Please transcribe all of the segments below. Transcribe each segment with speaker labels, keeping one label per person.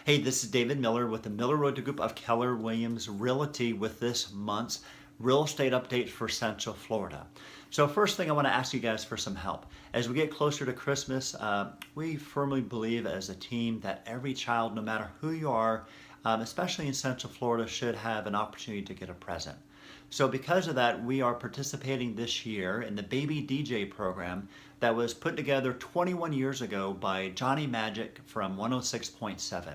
Speaker 1: Hey, this is David Miller with the Miller Road Group of Keller Williams Realty with this month's real estate update for Central Florida. So first thing I want to ask you guys for some help. As we get closer to Christmas, we firmly believe as a team that every child, no matter who you are, especially in Central Florida, should have an opportunity to get a present. So because of that, we are participating this year in the Baby DJ program that was put together 21 years ago by Johnny Magic from 106.7.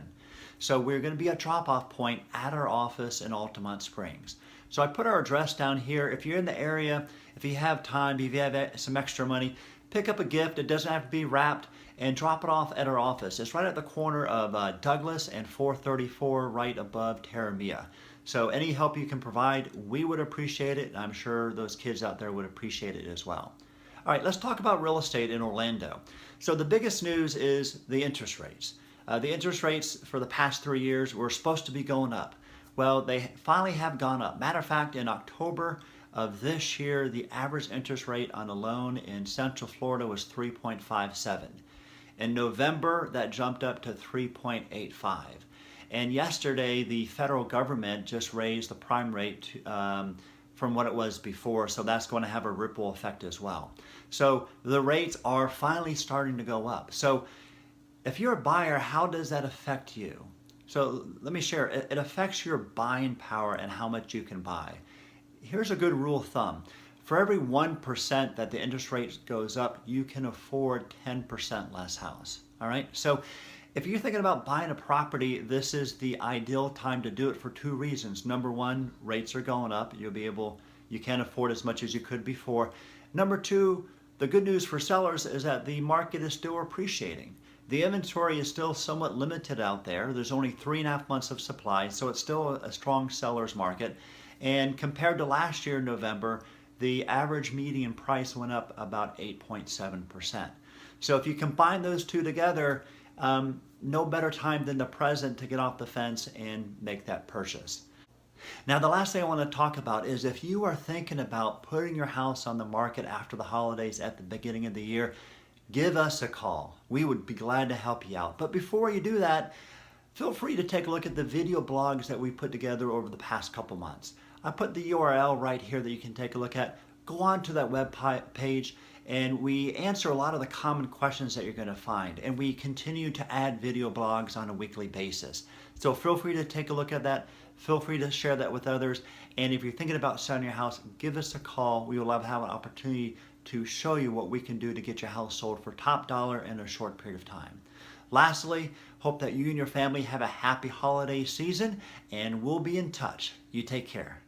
Speaker 1: So we're going to be a drop-off point at our office in Altamont Springs. So I put our address down here. If you're in the area, if you have time, if you have some extra money, pick up a gift. It doesn't have to be wrapped, and drop it off at our office. It's right at the corner of Douglas and 434, right above Terramia. So any help you can provide, we would appreciate it. I'm sure those kids out there would appreciate it as well. All right, let's talk about real estate in Orlando. So the biggest news is the interest rates. The interest rates for the past 3 years were supposed to be going up. Well, they finally have gone up. Matter of fact, in October of this year, the average interest rate on a loan in Central Florida was 3.57. In November, that jumped up to 3.85. And yesterday, the federal government just raised the prime rate from what it was before, so that's going to have a ripple effect as well. So the rates are finally starting to go up. So if you're a buyer, how does that affect you? So let me share. It affects your buying power and how much you can buy. Here's a good rule of thumb. For every 1% that the interest rate goes up, you can afford 10% less house. All right? So if you're thinking about buying a property, this is the ideal time to do it for two reasons. Number one, rates are going up. You can't afford as much as you could before. Number two, the good news for sellers is that the market is still appreciating. The inventory is still somewhat limited out there. There's only 3.5 months of supply, so it's still a strong seller's market. And compared to last year in November, the average median price went up about 8.7%. So if you combine those two together, no better time than the present to get off the fence and make that purchase. Now, the last thing I want to talk about is if you are thinking about putting your house on the market after the holidays at the beginning of the year, give us a call. We would be glad to help you out. But before you do that, feel free to take a look at the video blogs that we put together over the past couple months. I put the URL right here that you can take a look at. Go on to that web page, and we answer a lot of the common questions that you're going to find. And we continue to add video blogs on a weekly basis. So feel free to take a look at that. Feel free to share that with others. And if you're thinking about selling your house, give us a call. We will love to have an opportunity to show you what we can do to get your house sold for top dollar in a short period of time. Lastly, hope that you and your family have a happy holiday season, and we'll be in touch. You take care.